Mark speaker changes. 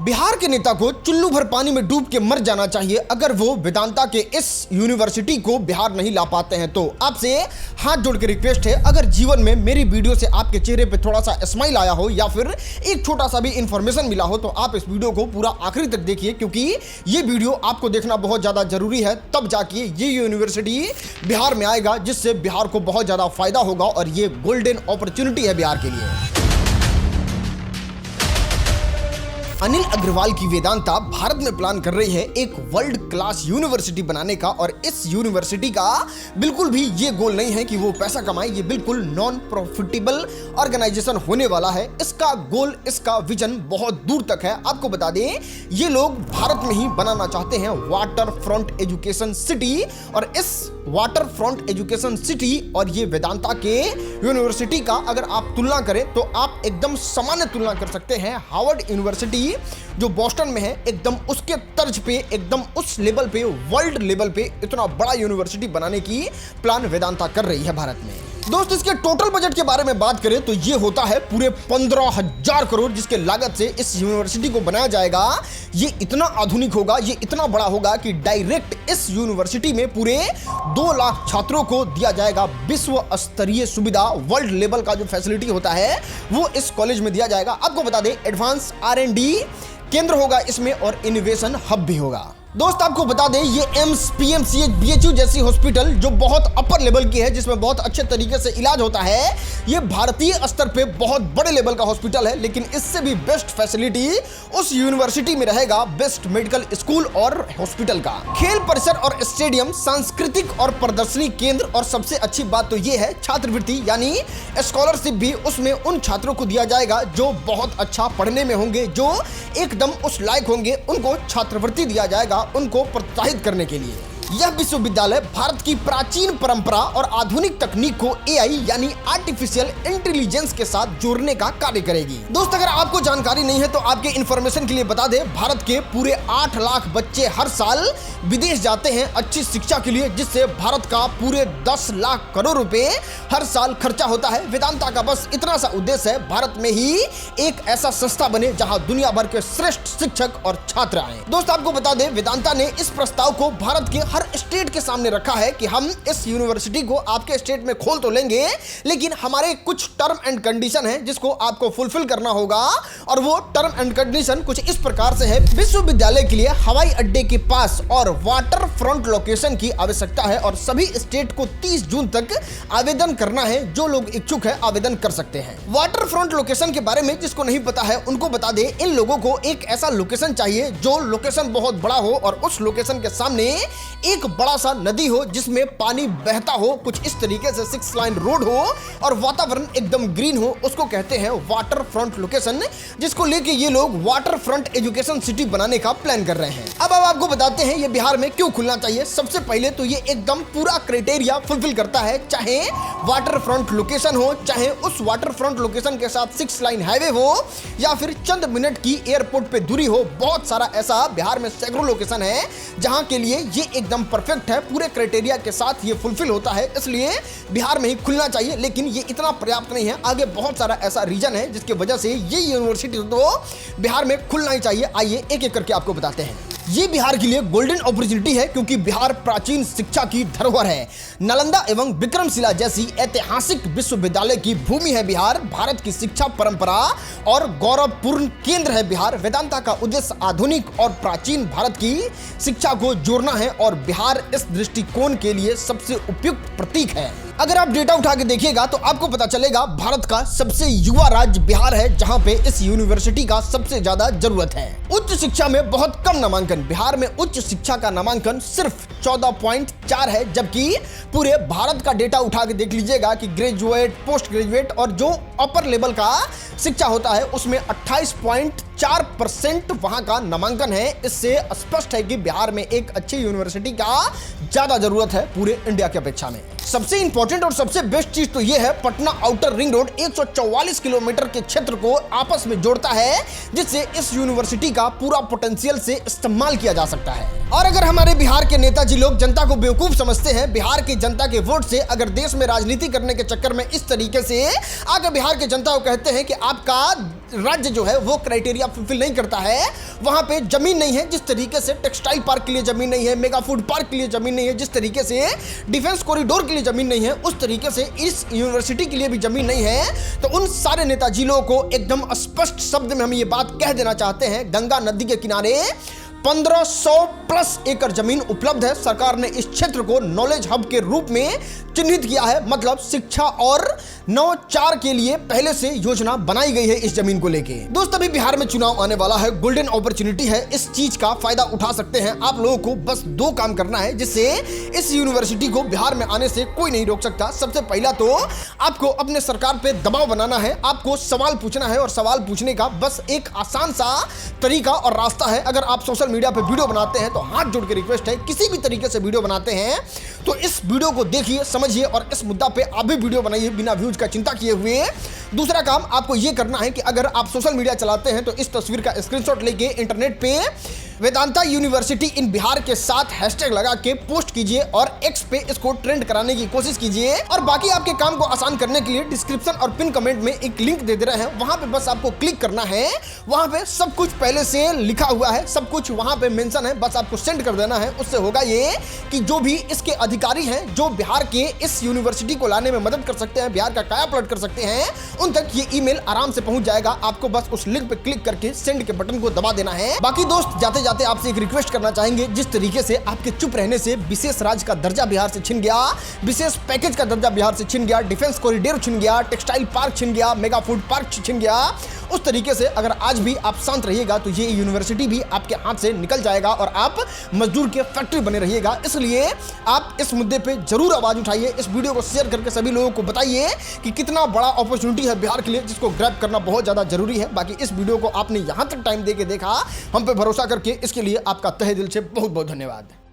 Speaker 1: बिहार के नेता को चुल्लू भर पानी में डूब के मर जाना चाहिए अगर वो वेदांता के इस यूनिवर्सिटी को बिहार नहीं ला पाते हैं। तो आपसे हाथ जोड़ के रिक्वेस्ट है, अगर जीवन में मेरी वीडियो से आपके चेहरे पे थोड़ा सा स्माइल आया हो या फिर एक छोटा सा भी इंफॉर्मेशन मिला हो तो आप इस वीडियो को पूरा आखिरी तक देखिए, क्योंकि ये वीडियो आपको देखना बहुत ज्यादा जरूरी है। तब जाके ये यूनिवर्सिटी बिहार में आएगा, जिससे बिहार को बहुत ज्यादा फायदा होगा और ये गोल्डन अपॉर्चुनिटी है बिहार के लिए। अनिल अग्रवाल की वेदांता भारत में प्लान कर रही है एक वर्ल्ड क्लास यूनिवर्सिटी बनाने का, और इस यूनिवर्सिटी का बिल्कुल भी ये गोल नहीं है कि वो पैसा कमाए। ये बिल्कुल नॉन प्रॉफिटेबल ऑर्गेनाइजेशन होने वाला है। इसका गोल, इसका विजन बहुत दूर तक है। आपको बता दें, ये लोग भारत में ही बनाना चाहते हैं वाटर फ्रंट एजुकेशन सिटी, और इस वाटर फ्रंट एजुकेशन सिटी और ये वेदांता के यूनिवर्सिटी का अगर आप तुलना करें तो आप एकदम सामान्य तुलना कर सकते हैं। हार्वर्ड यूनिवर्सिटी जो बोस्टन में है, एकदम उसके तर्ज पे, एकदम उस लेवल पे, वर्ल्ड लेवल पे इतना बड़ा यूनिवर्सिटी बनाने की प्लान वेदांता कर रही है भारत में। दोस्त, इसके टोटल बजट के बारे में बात करें तो ये होता है पूरे 15,000 करोड़, जिसके लागत से इस यूनिवर्सिटी को बनाया जाएगा। ये इतना आधुनिक होगा, ये इतना बड़ा होगा कि डायरेक्ट इस यूनिवर्सिटी में पूरे 2 लाख छात्रों को दिया जाएगा विश्व स्तरीय सुविधा। वर्ल्ड लेवल का जो फैसिलिटी होता है वो इस कॉलेज में दिया जाएगा। आपको बता दें, एडवांस R&D केंद्र होगा इसमें और इनोवेशन हब भी होगा। दोस्त, आपको बता दें, ये एम्स, PMCH, BHU जैसी हॉस्पिटल जो बहुत अपर लेवल की है, जिसमें बहुत अच्छे तरीके से इलाज होता है, ये भारतीय स्तर पे बहुत बड़े लेवल का हॉस्पिटल है। लेकिन इससे भी बेस्ट फैसिलिटी उस यूनिवर्सिटी में रहेगा, बेस्ट मेडिकल स्कूल और हॉस्पिटल का खेल परिसर और स्टेडियम, सांस्कृतिक और प्रदर्शनी केंद्र, और सबसे अच्छी बात तो ये है छात्रवृत्ति यानी स्कॉलरशिप भी उसमें उन छात्रों को दिया जाएगा जो बहुत अच्छा पढ़ने में होंगे, जो एकदम उस लायक होंगे, उनको छात्रवृत्ति दिया जाएगा उनको प्रोत्साहित करने के लिए। यह विश्वविद्यालय भारत की प्राचीन परंपरा और आधुनिक तकनीक को AI यानी आर्टिफिशियल इंटेलिजेंस के साथ जोड़ने का कार्य करेगी। दोस्त, अगर आपको जानकारी नहीं है तो आपके इंफॉर्मेशन के लिए बता दें, भारत के पूरे 8 लाख बच्चे हर साल विदेश जाते हैं अच्छी शिक्षा के लिए, जिससे भारत का पूरे 10 लाख करोड़ रुपए हर साल खर्चा होता है। वेदांता का बस इतना सा उद्देश्य है, भारत में ही एक ऐसा संस्था बने जहां दुनिया भर के श्रेष्ठ शिक्षक और छात्र आए। दोस्त, आपको बता दें, वेदांता ने इस प्रस्ताव को भारत के हर स्टेट के सामने रखा है कि हम इस यूनिवर्सिटी को आपके स्टेट में खोल तो लेंगे, लेकिन हमारे कुछ टर्म एंड कंडीशन है जिसको आपको फुलफिल करना होगा। और वो टर्म एंड कंडीशन कुछ इस प्रकार से है, विश्वविद्यालय के लिए हवाई अड्डे के पास और वाटर फ्रंट लोकेशन की आवश्यकता है, और सभी स्टेट को 30 जून तक आवेदन करना है। जो लोग इच्छुक है आवेदन कर सकते हैं। वाटर फ्रंट लोकेशन के बारे में जिसको नहीं पता है उनको बता दे, इन लोगों को एक ऐसा लोकेशन चाहिए जो लोकेशन बहुत बड़ा हो और उस लोकेशन के सामने एक बड़ा सा नदी हो जिसमें पानी बहता हो, कुछ इस तरीके से 6 लाइन रोड हो और वातावरण एकदम ग्रीन हो। उसको कहते हैं वाटर फ्रंट लोकेशन, जिसको लेके ये लोग वाटर फ्रंट एजुकेशन सिटी बनाने का प्लान कर रहे हैं। अब आपको बताते हैं ये बिहार में क्यों खुलना चाहिए। सबसे पहले तो ये एकदम पूरा क्राइटेरिया फुलफिल करता है, चाहे वाटर फ्रंट लोकेशन हो, चाहे उस वाटर फ्रंट लोकेशन के साथ 6 लाइन हाईवे हो, या फिर चंद मिनट की एयरपोर्ट पे दूरी हो। बहुत सारा ऐसा बिहार में सैकड़ों लोकेशन है जहां के लिए ये एकदम परफेक्ट है, पूरे क्राइटेरिया के साथ ये फुलफिल होता है, इसलिए बिहार में ही खुलना चाहिए। लेकिन ये इतना पर्याप्त नहीं है, आगे बहुत सारा ऐसा रीजन है जिसकी वजह से ये यूनिवर्सिटी तो बिहार में खुलना ही चाहिए। आइए एक एक करके आपको बताते हैं। ये बिहार के लिए गोल्डन अपॉर्चुनिटी है क्योंकि बिहार प्राचीन शिक्षा की धरोहर है। नालंदा एवं विक्रमशिला जैसी ऐतिहासिक विश्वविद्यालय की भूमि है बिहार। भारत की शिक्षा परंपरा और गौरवपूर्ण केंद्र है बिहार। वेदांता का उद्देश्य आधुनिक और प्राचीन भारत की शिक्षा को जोड़ना है और बिहार इस दृष्टिकोण के लिए सबसे उपयुक्त प्रतीक है। अगर आप डेटा उठा के देखिएगा तो आपको पता चलेगा भारत का सबसे युवा राज्य बिहार है, जहां पे इस यूनिवर्सिटी का सबसे ज्यादा जरूरत है। उच्च शिक्षा में बहुत कम नामांकन, बिहार में उच्च शिक्षा का नामांकन सिर्फ 14.4 है, जबकि पूरे भारत का डेटा उठा के देख लीजिएगा कि ग्रेजुएट, पोस्ट ग्रेजुएट और जो अपर लेवल का शिक्षा होता है उसमें 28.4% वहां का नामांकन है। इससे स्पष्ट है कि बिहार में एक अच्छी यूनिवर्सिटी का ज्यादा जरूरत है पूरे इंडिया की अपेक्षा में। सबसे इंपॉर्टेंट और सबसे बेस्ट चीज तो यह है, Patna outer ring road 144 kilometre के क्षेत्र को आपस में जोड़ता है, जिससे इस यूनिवर्सिटी का पूरा पोटेंशियल से इस्तेमाल किया जा सकता है। और अगर हमारे बिहार के नेताजी लोग जनता को बेवकूफ समझते हैं, बिहार की जनता के वोट से अगर देश में राजनीति करने के चक्कर में इस तरीके से आगे बिहार की जनता को कहते हैं कि आपका राज्य जो है वो क्राइटेरिया क्राइटेरिया फुलफिल नहीं करता है, वहां पे जमीन नहीं है। जिस तरीके से टेक्सटाइल पार्क के लिए जमीन नहीं है, मेगा फूड पार्क के लिए जमीन नहीं है, जिस तरीके से डिफेंस कॉरिडोर के लिए जमीन नहीं है, उस तरीके से इस यूनिवर्सिटी के लिए भी जमीन नहीं है। तो उन सारे नेताजी लोगों को एकदम स्पष्ट शब्द में हम ये बात कह देना चाहते हैं, गंगा नदी के किनारे 1500 प्लस एकड़ जमीन उपलब्ध है। सरकार ने इस क्षेत्र को नॉलेज हब के रूप में चिन्हित किया है, मतलब शिक्षा और नवाचार के लिए पहले से योजना बनाई गई है इस जमीन को लेके। दोस्त अभी बिहार में चुनाव आने वाला है, गोल्डन अपॉर्चुनिटी है, इस चीज का फायदा उठा सकते हैं आप लोगों को। बस 2 काम करना है जिससे इस यूनिवर्सिटी को बिहार में आने से कोई नहीं रोक सकता। सबसे पहला तो आपको अपने सरकार पे दबाव बनाना है, आपको सवाल पूछना है और सवाल पूछने का बस एक आसान सा तरीका और रास्ता है। अगर आप सोशल मीडिया पे वीडियो बनाते हैं तो हाथ जोड़ के रिक्वेस्ट है, किसी भी तरीके से वीडियो बनाते हैं तो इस वीडियो को देखिए, समझिए और इस मुद्दा पे आप भी वीडियो बनाइए बिना व्यूज का चिंता किए हुए। दूसरा काम आपको यह करना है कि अगर आप सोशल मीडिया चलाते हैं तो इस तस्वीर का स्क्रीनशॉट लेके इंटरनेट पे वेदांता यूनिवर्सिटी इन बिहार के साथ हैशटैग लगा के पोस्ट कीजिए और एक्स पे इसको ट्रेंड कराने की कोशिश कीजिए। और बाकी आपके काम को आसान करने के लिए डिस्क्रिप्शन और पिन कमेंट में एक लिंक दे रहे हैं, वहां पे बस आपको क्लिक करना है। वहां पे सब कुछ पहले से लिखा हुआ है, सब कुछ वहां पे मेंशन है, बस आपको सेंड कर देना है। उससे होगा ये कि जो भी इसके अधिकारी हैं, जो बिहार के इस यूनिवर्सिटी को लाने में मदद कर सकते हैं, बिहार का काया पलट कर सकते हैं, उन तक ये ईमेल आराम से पहुंच जाएगा। आपको बस उस लिंक पे क्लिक करके सेंड के बटन को दबा देना है। बाकी दोस्त जाते जाते आपसे एक रिक्वेस्ट करना चाहेंगे, जिस तरीके से आपके चुप रहने से विशेष राज्य का दर्जा बिहार से छिन गया, विशेष पैकेज का दर्जा बिहार से छिन गया, डिफेंस कॉरिडोर छिन गया, टेक्सटाइल पार्क छिन गया, मेगा फूड पार्क छिन गया, उस तरीके से अगर आज भी आप शांत रहिएगा तो ये यूनिवर्सिटी भी आपके हाथ से निकल जाएगा और आप मजदूर के फैक्ट्री बने रहिएगा। इसलिए आप इस मुद्दे पे जरूर आवाज उठाइए, इस वीडियो को शेयर करके सभी लोगों को बताइए कि कितना बड़ा अपॉर्चुनिटी है बिहार के लिए, जिसको ग्रैब करना बहुत ज्यादा जरूरी है। बाकी इस वीडियो को आपने यहां तक टाइम देके देखा, हम पे भरोसा करके, इसके लिए आपका तहे दिल से बहुत बहुत धन्यवाद।